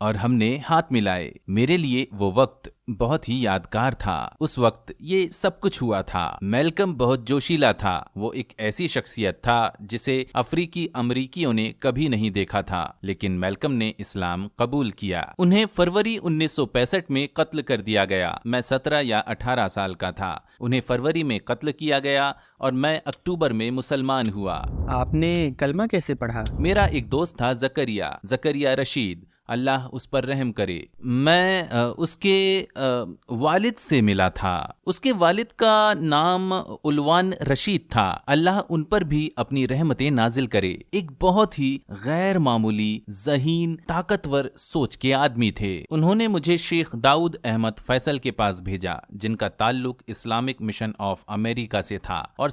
اور ہم نے ہاتھ ملائے۔ میرے لیے وہ وقت بہت ہی یادگار تھا۔ اس وقت یہ سب کچھ ہوا تھا۔ میلکم بہت جوشیلا تھا۔ وہ ایک ایسی شخصیت تھا جسے افریقی امریکیوں نے کبھی نہیں دیکھا تھا، لیکن میلکم نے اسلام قبول کیا۔ انہیں فروری 1965 میں قتل کر دیا گیا۔ میں 17 یا 18 سال کا تھا۔ انہیں فروری میں قتل کیا گیا اور میں اکتوبر میں مسلمان ہوا۔ آپ نے کلمہ کیسے پڑھا؟ میرا ایک دوست تھا زکریا رشید، اللہ اس پر رحم کرے۔ میں اس کے والد سے ملا تھا۔ اس کے والد کا نام علوان رشید تھا، اللہ ان پر بھی اپنی رحمتیں نازل کرے۔ ایک بہت ہی غیر معمولی، ذہین، طاقتور سوچ کے آدمی تھے۔ انہوں نے مجھے شیخ داؤد احمد فیصل کے پاس بھیجا، جن کا تعلق اسلامک مشن آف امریکہ سے تھا، اور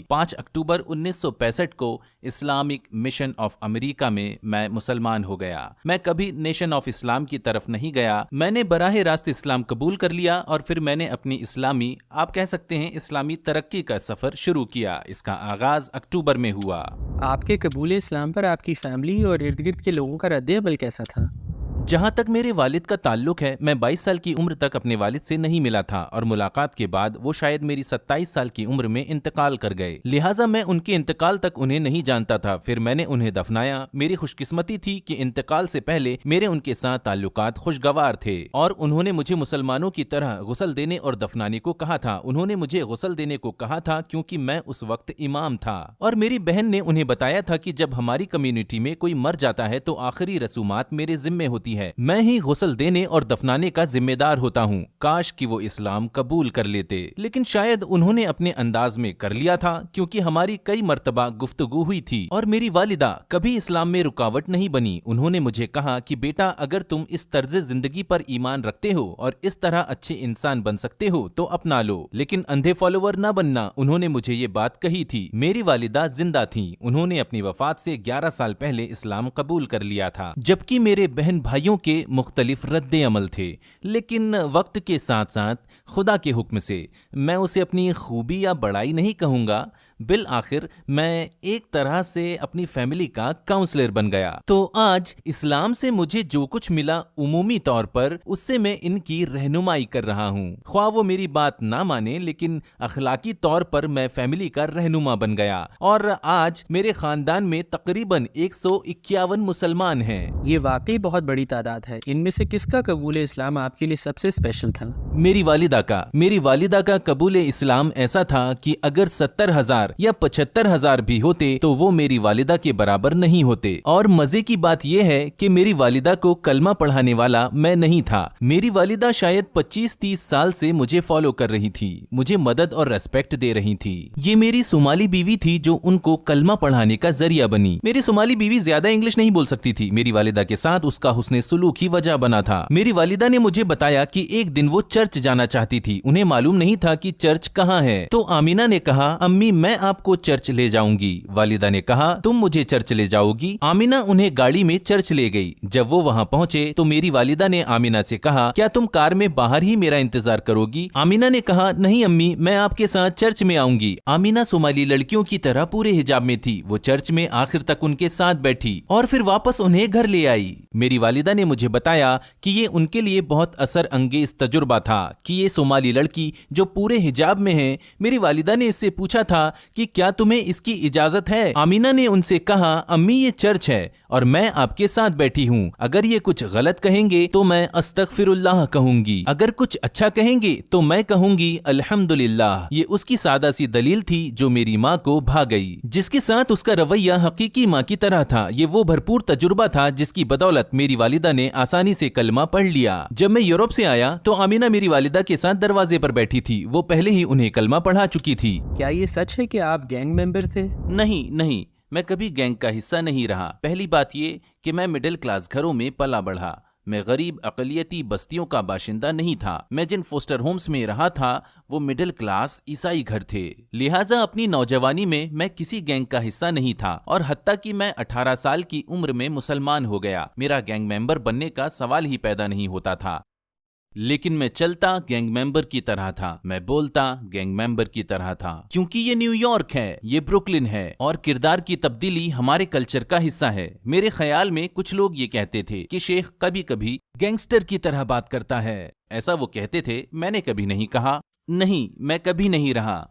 5 اکتوبر 1965 کو اسلامک مشن آف امریکہ میں مسلمان ہو گیا۔ میں کبھی نیشن آف اسلام کی طرف نہیں گیا۔ میں نے براہ راست اسلام قبول کر لیا اور پھر میں نے اپنی اسلامی، آپ کہہ سکتے ہیں اسلامی ترقی کا سفر شروع کیا۔ اس کا آغاز اکتوبر میں ہوا۔ آپ کے قبول اسلام پر آپ کی فیملی اور ارد گرد کے لوگوں کا رد عمل کیسا تھا؟ جہاں تک میرے والد کا تعلق ہے، میں 22 سال کی عمر تک اپنے والد سے نہیں ملا تھا، اور ملاقات کے بعد وہ شاید میری 27 سال کی عمر میں انتقال کر گئے، لہٰذا میں ان کے انتقال تک انہیں نہیں جانتا تھا۔ پھر میں نے انہیں دفنایا۔ میری خوش قسمتی تھی کہ انتقال سے پہلے میرے ان کے ساتھ تعلقات خوشگوار تھے، اور انہوں نے مجھے مسلمانوں کی طرح غسل دینے اور دفنانے کو کہا تھا۔ انہوں نے مجھے غسل دینے کو کہا تھا کیونکہ میں اس وقت امام تھا، اور میری بہن نے انہیں بتایا تھا کہ جب ہماری کمیونٹی میں کوئی مر جاتا ہے تو آخری رسومات میرے ذمے ہوتی ہے، میں ہی غسل دینے اور دفنانے کا ذمہ دار ہوتا ہوں۔ کاش کہ وہ اسلام قبول کر لیتے، لیکن شاید انہوں نے اپنے انداز میں کر لیا تھا، کیونکہ ہماری کئی مرتبہ گفتگو ہوئی تھی، اور میری والدہ کبھی اسلام میں رکاوٹ نہیں بنی۔ انہوں نے مجھے کہا کہ بیٹا، اگر تم اس طرز زندگی پر ایمان رکھتے ہو اور اس طرح اچھے انسان بن سکتے ہو تو اپنا لو، لیکن اندھے فالوور نہ بننا۔ انہوں نے مجھے یہ بات کہی تھی۔ میری والدہ زندہ تھیں، انہوں نے اپنی وفات سے 11 سال پہلے اسلام قبول کر لیا تھا، جبکہ میرے بہن بھائیوں کے مختلف رد عمل تھے، لیکن وقت کے ساتھ ساتھ خدا کے حکم سے، میں اسے اپنی خوبی یا بڑائی نہیں کہوں گا، بالآخر میں ایک طرح سے اپنی فیملی کا کاؤنسلر بن گیا۔ تو آج اسلام سے مجھے جو کچھ ملا، عمومی طور پر اس سے میں ان کی رہنمائی کر رہا ہوں، خواہ وہ میری بات نہ مانے، لیکن اخلاقی طور پر میں فیملی کا رہنما بن گیا، اور آج میرے خاندان میں تقریباً 151 مسلمان ہیں۔ یہ واقعی بہت بڑی تعداد ہے۔ ان میں سے کس کا قبول اسلام آپ کے لیے سب سے اسپیشل تھا؟ میری والدہ کا قبول اسلام ایسا تھا کہ اگر 70,000 یا 75,000 بھی ہوتے تو وہ میری والدہ کے برابر نہیں ہوتے، اور مزے کی بات یہ ہے کہ میری والدہ کو کلمہ پڑھانے والا میں نہیں تھا۔ میری والدہ شاید 25-30 سال سے مجھے فالو کر رہی تھی، مجھے مدد اور ریسپیکٹ دے رہی تھی۔ یہ میری صومالی بیوی تھی جو ان کو کلمہ پڑھانے کا ذریعہ بنی۔ میری صومالی بیوی زیادہ انگلش نہیں بول سکتی تھی، میری والدہ کے ساتھ اس کا حسن سلوک ہی وجہ بنا تھا۔ میری والدہ نے مجھے بتایا کہ ایک دن وہ چرچ جانا چاہتی تھی، انہیں معلوم نہیں تھا کہ چرچ کہاں ہے، تو آمینہ نے کہا، امی میں آپ کو چرچ لے جاؤں گی۔ والدہ نے کہا، تم مجھے چرچ لے جاؤ گی؟ آمینہ انہیں گاڑی میں چرچ لے گئی۔ جب وہ وہاں پہنچے تو میری والدہ نے آمینہ سے کہا، کیا تم کار میں باہر ہی میرا انتظار کرو گی؟ آمینہ نے کہا، نہیں امی، میں آپ کے ساتھ چرچ میں آؤں گی۔ آمینہ صومالی لڑکیوں کی طرح پورے حجاب میں تھی، وہ چرچ میں آخر تک ان کے ساتھ بیٹھی اور پھر واپس انہیں گھر لے آئی۔ میری والدہ نے مجھے بتایا کہ یہ ان کے لیے بہت اثر انگیز تجربہ تھا کہ یہ صومالی لڑکی جو پورے حجاب میں ہے۔ میری والدہ نے اس سے پوچھا تھا کہ کیا تمہیں اس کی اجازت ہے؟ آمینہ نے ان سے کہا، امی یہ چرچ ہے اور میں آپ کے ساتھ بیٹھی ہوں، اگر یہ کچھ غلط کہیں گے تو میں استغفر اللہ کہوں گی، اگر کچھ اچھا کہیں گے تو میں کہوں گی الحمدللہ۔ یہ اس کی سادہ سی دلیل تھی جو میری ماں کو بھا گئی، جس کے ساتھ اس کا رویہ حقیقی ماں کی طرح تھا۔ یہ وہ بھرپور تجربہ تھا جس کی بدولت میری والدہ نے آسانی سے کلمہ پڑھ لیا۔ جب میں یورپ سے آیا تو آمینہ میری والدہ کے ساتھ دروازے پر بیٹھی تھی، وہ پہلے ہی انہیں کلمہ پڑھا چکی تھی۔ کیا یہ سچ ہے کہ آپ گینگ ممبر تھے؟ نہیں، میں کبھی گینگ کا حصہ نہیں رہا۔ پہلی بات یہ کہ میں مڈل کلاس گھروں میں پلا بڑھا، میں غریب اقلیتی بستیوں کا باشندہ نہیں تھا۔ میں جن فوسٹر ہومز میں رہا تھا وہ مڈل کلاس عیسائی گھر تھے، لہٰذا اپنی نوجوانی میں کسی گینگ کا حصہ نہیں تھا، اور حتیٰ کہ میں 18 سال کی عمر میں مسلمان ہو گیا، میرا گینگ ممبر بننے کا سوال ہی پیدا نہیں ہوتا تھا۔ لیکن میں چلتا گینگ ممبر کی طرح تھا، میں بولتا گینگ ممبر کی طرح تھا، کیونکہ یہ نیو یارک ہے، یہ بروکلن ہے، اور کردار کی تبدیلی ہمارے کلچر کا حصہ ہے۔ میرے خیال میں کچھ لوگ یہ کہتے تھے کہ شیخ کبھی کبھی گینگسٹر کی طرح بات کرتا ہے، ایسا وہ کہتے تھے، میں نے کبھی نہیں کہا، نہیں، میں کبھی نہیں رہا۔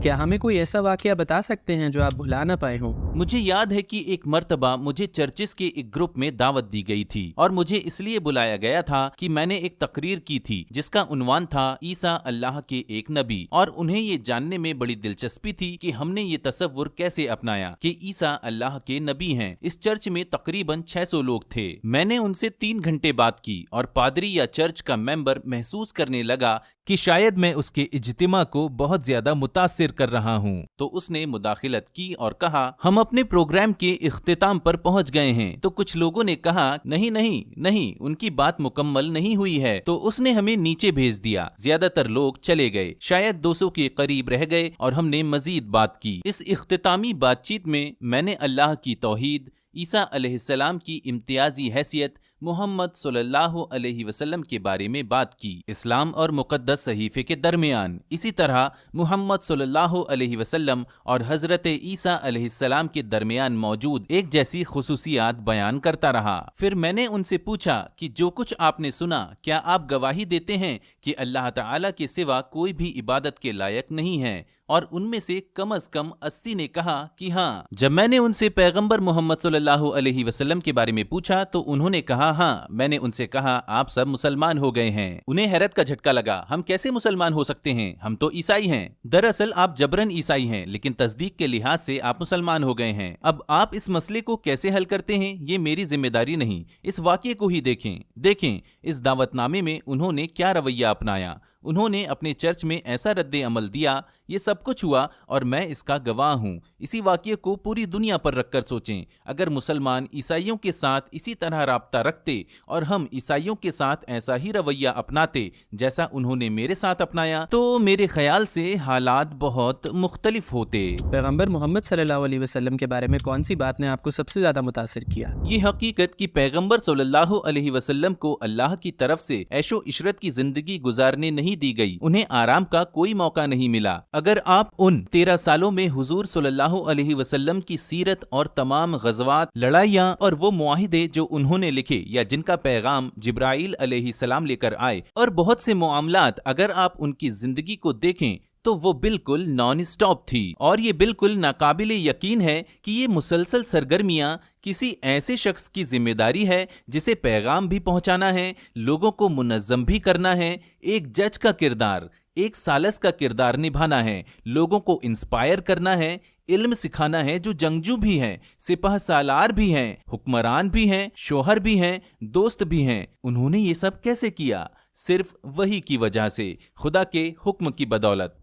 کیا ہمیں کوئی ایسا واقعہ بتا سکتے ہیں جو آپ بھلا نہ پائے ہوں؟ مجھے یاد ہے کہ ایک مرتبہ مجھے چرچز کے ایک گروپ میں دعوت دی گئی تھی، اور مجھے اس لیے بلایا گیا تھا کہ میں نے ایک تقریر کی تھی جس کا عنوان تھا عیسیٰ اللہ کے ایک نبی، اور انہیں یہ جاننے میں بڑی دلچسپی تھی کہ ہم نے یہ تصور کیسے اپنایا کہ عیسیٰ اللہ کے نبی ہیں۔ اس چرچ میں تقریباً 600 لوگ تھے۔ میں نے ان سے 3 گھنٹے بات کی، اور پادری یا چرچ کا ممبر محسوس کرنے لگا کہ شاید میں اس کے اجتماع کو بہت زیادہ متاثر کر رہا ہوں، تو اس نے مداخلت کی اور کہا، ہم اپنے پروگرام کے اختتام پر پہنچ گئے ہیں۔ تو کچھ لوگوں نے کہا، نہیں، ان کی بات مکمل نہیں ہوئی ہے، تو اس نے ہمیں نیچے بھیج دیا۔ زیادہ تر لوگ چلے گئے، شاید 200 کے قریب رہ گئے، اور ہم نے مزید بات کی۔ اس اختتامی بات چیت میں نے اللہ کی توحید، عیسیٰ علیہ السلام کی امتیازی حیثیت، محمد صلی اللہ علیہ وسلم کے بارے میں بات کی، اسلام اور مقدس صحیفے کے درمیان، اسی طرح محمد صلی اللہ علیہ وسلم اور حضرت عیسیٰ علیہ السلام کے درمیان موجود ایک جیسی خصوصیات بیان کرتا رہا۔ پھر میں نے ان سے پوچھا کہ جو کچھ آپ نے سنا، کیا آپ گواہی دیتے ہیں کہ اللہ تعالیٰ کے سوا کوئی بھی عبادت کے لائق نہیں ہے؟ اور ان میں سے کم از کم 80 نے کہا کہ ہاں۔ جب میں نے ان سے پیغمبر محمد صلی اللہ علیہ وسلم کے بارے میں پوچھا تو انہوں نے کہا ہاں۔ میں نے ان سے کہا، آپ سب مسلمان ہو گئے ہیں۔ انہیں حیرت کا جھٹکا لگا، ہم کیسے مسلمان ہو سکتے ہیں؟ ہم تو عیسائی ہیں۔ دراصل آپ جبرن عیسائی ہیں، لیکن تصدیق کے لحاظ سے آپ مسلمان ہو گئے ہیں۔ اب آپ اس مسئلے کو کیسے حل کرتے ہیں، یہ میری ذمہ داری نہیں۔ اس واقعے کو ہی دیکھیں اس دعوت نامے میں انہوں نے کیا رویہ اپنایا۔ انہوں نے اپنے چرچ میں ایسا رد عمل دیا، یہ سب کچھ ہوا اور میں اس کا گواہ ہوں۔ اسی واقعے کو پوری دنیا پر رکھ کر سوچیں، اگر مسلمان عیسائیوں کے ساتھ اسی طرح رابطہ رکھتے اور ہم عیسائیوں کے ساتھ ایسا ہی رویہ اپناتے جیسا انہوں نے میرے ساتھ اپنایا، تو میرے خیال سے حالات بہت مختلف ہوتے۔ پیغمبر محمد صلی اللہ علیہ وسلم کے بارے میں کون سی بات نے آپ کو سب سے زیادہ متاثر کیا؟ یہ حقیقت کہ پیغمبر صلی اللہ علیہ وسلم کو اللہ کی طرف سے عیش و عشرت کی زندگی گزارنے نہیں دی گئی، انہیں آرام کا کوئی موقع نہیں ملا۔ اگر آپ ان 13 سالوں میں حضور صلی اللہ علیہ وسلم کی سیرت اور تمام غزوات، لڑائیاں اور وہ معاہدے جو انہوں نے لکھے یا جن کا پیغام جبرائیل علیہ السلام لے کر آئے، اور بہت سے معاملات، اگر آپ ان کی زندگی کو دیکھیں تو وہ بالکل نان اسٹاپ تھی، اور یہ بالکل ناقابل یقین ہے کہ یہ مسلسل سرگرمیاں کسی ایسے شخص کی ذمہ داری ہے جسے پیغام بھی پہنچانا ہے، لوگوں کو منظم بھی کرنا ہے، ایک جج کا کردار، ایک سالس کا کردار نبھانا ہے، لوگوں کو انسپائر کرنا ہے، علم سکھانا ہے جو جنگجو بھی ہیں، سپہ سالار بھی ہیں، حکمران بھی ہیں، شوہر بھی ہیں، دوست بھی ہیں۔ انہوں نے یہ سب کیسے کیا؟ صرف وحی کی وجہ سے، خدا کے حکم کی بدولت۔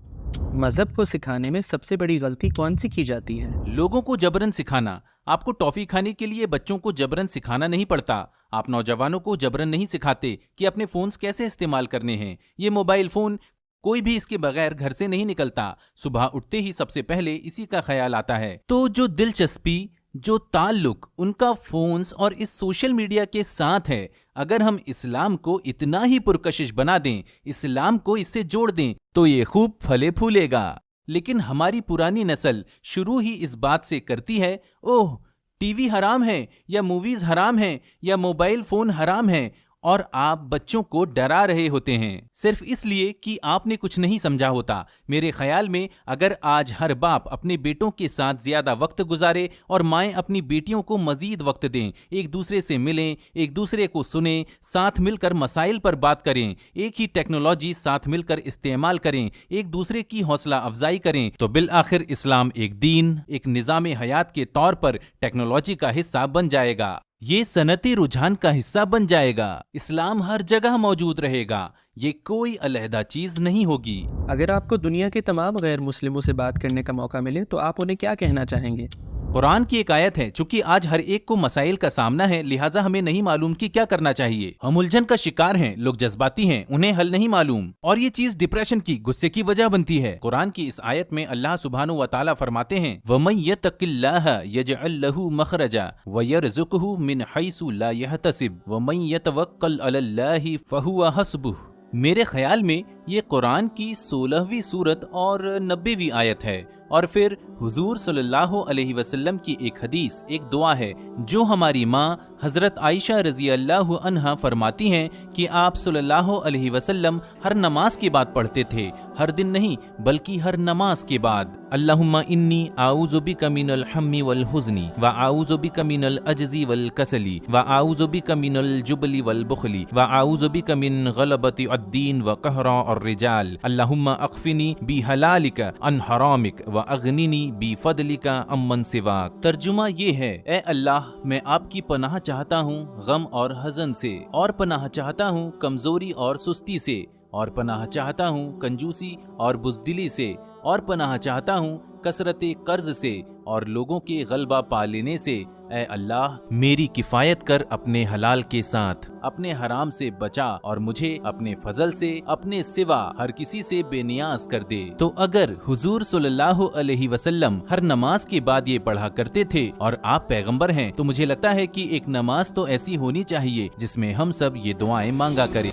مذہب کو سکھانے میں سب سے بڑی غلطی کون سی کی جاتی ہے؟ لوگوں کو جبرن سکھانا۔ آپ کو ٹافی کھانے کے لیے بچوں کو جبرن سکھانا نہیں پڑتا۔ آپ نوجوانوں کو جبرن نہیں سکھاتے کہ اپنے فونز کیسے استعمال کرنے ہیں۔ یہ موبائل فون، کوئی بھی اس کے بغیر گھر سے نہیں نکلتا، صبح اٹھتے ہی سب سے پہلے اسی کا خیال آتا ہے۔ تو جو دلچسپی، جو تعلق ان کا فونز اور اس سوشل میڈیا کے ساتھ ہے، اگر ہم اسلام کو اتنا ہی پرکشش بنا دیں، اسلام کو اس سے جوڑ دیں، تو یہ خوب پھلے پھولے گا۔ لیکن ہماری پرانی نسل شروع ہی اس بات سے کرتی ہے، اوہ ٹی وی حرام ہے، یا موویز حرام ہیں، یا موبائل فون حرام ہے، اور آپ بچوں کو ڈرا رہے ہوتے ہیں صرف اس لیے کہ آپ نے کچھ نہیں سمجھا ہوتا۔ میرے خیال میں اگر آج ہر باپ اپنے بیٹوں کے ساتھ زیادہ وقت گزارے اور مائیں اپنی بیٹیوں کو مزید وقت دیں، ایک دوسرے سے ملیں، ایک دوسرے کو سنیں، ساتھ مل کر مسائل پر بات کریں، ایک ہی ٹیکنالوجی ساتھ مل کر استعمال کریں، ایک دوسرے کی حوصلہ افزائی کریں، تو بالآخر اسلام ایک دین، ایک نظام حیات کے طور پر ٹیکنالوجی کا حصہ بن جائے گا۔ یہ صنعتی رجحان کا حصہ بن جائے گا۔ اسلام ہر جگہ موجود رہے گا، یہ کوئی علیحدہ چیز نہیں ہوگی۔ اگر آپ کو دنیا کے تمام غیر مسلموں سے بات کرنے کا موقع ملے تو آپ انہیں کیا کہنا چاہیں گے؟ قرآن کی ایک آیت ہے، چونکہ آج ہر ایک کو مسائل کا سامنا ہے، لہٰذا ہمیں نہیں معلوم کہ کیا کرنا چاہیے۔ ہم الجھن کا شکار ہیں، لوگ جذباتی ہیں، انہیں حل نہیں معلوم، اور یہ چیز ڈپریشن کی، غصے کی وجہ بنتی ہے۔ قرآن کی اس آیت میں اللہ سبحانہ و تعالیٰ فرماتے ہیں، وَمَن يَتَّقِ اللَّهَ يَجْعَل لَّهُ مَخْرَجًا وَيَرْزُقْهُ مِنْ حَيْثُ لَا يَحْتَسِبُ وَمَن يَتَوَكَّلْ عَلَى اللَّهِ فَهُوَ حَسْبُهُ۔ میرے خیال میں یہ قرآن کی 16ویں سورت اور 90ویں آیت ہے، اور پھر حضور صلی اللہ علیہ وسلم کی ایک حدیث، ایک دعا ہے جو ہماری ماں حضرت عائشہ رضی اللہ عنہا فرماتی ہیں کہ آپ صلی اللہ علیہ وسلم ہر نماز کے بعد پڑھتے تھے، ہر دن نہیں بلکہ ہر نماز کے بعد، اللہم انی اعوذ بک من الحم والحزن واعوذ بک من العجز والکسل واعوذ بک من الجبل والبخل واعوذ بک من غلبۃ الدین وقہر الرجال، اللہم اکفنی بحلالک عن حرامک واغننی بفضلک عمن سواک۔ ترجمہ یہ ہے، اے اللہ میں آپ کی پناہ چاہتا ہوں غم اور حزن سے، اور پناہ چاہتا ہوں کمزوری اور سستی سے، اور پناہ چاہتا ہوں کنجوسی اور بزدلی سے، اور پناہ چاہتا ہوں کثرت قرض سے اور لوگوں کے غلبہ پا لینے سے۔ اے اللہ میری کفایت کر اپنے حلال کے ساتھ، اپنے حرام سے بچا، اور مجھے اپنے فضل سے اپنے سوا ہر کسی سے بے نیاز کر دے۔ تو اگر حضور صلی اللہ علیہ وسلم ہر نماز کے بعد یہ پڑھا کرتے تھے اور آپ پیغمبر ہیں، تو مجھے لگتا ہے کہ ایک نماز تو ایسی ہونی چاہیے جس میں ہم سب یہ دعائیں مانگا کریں۔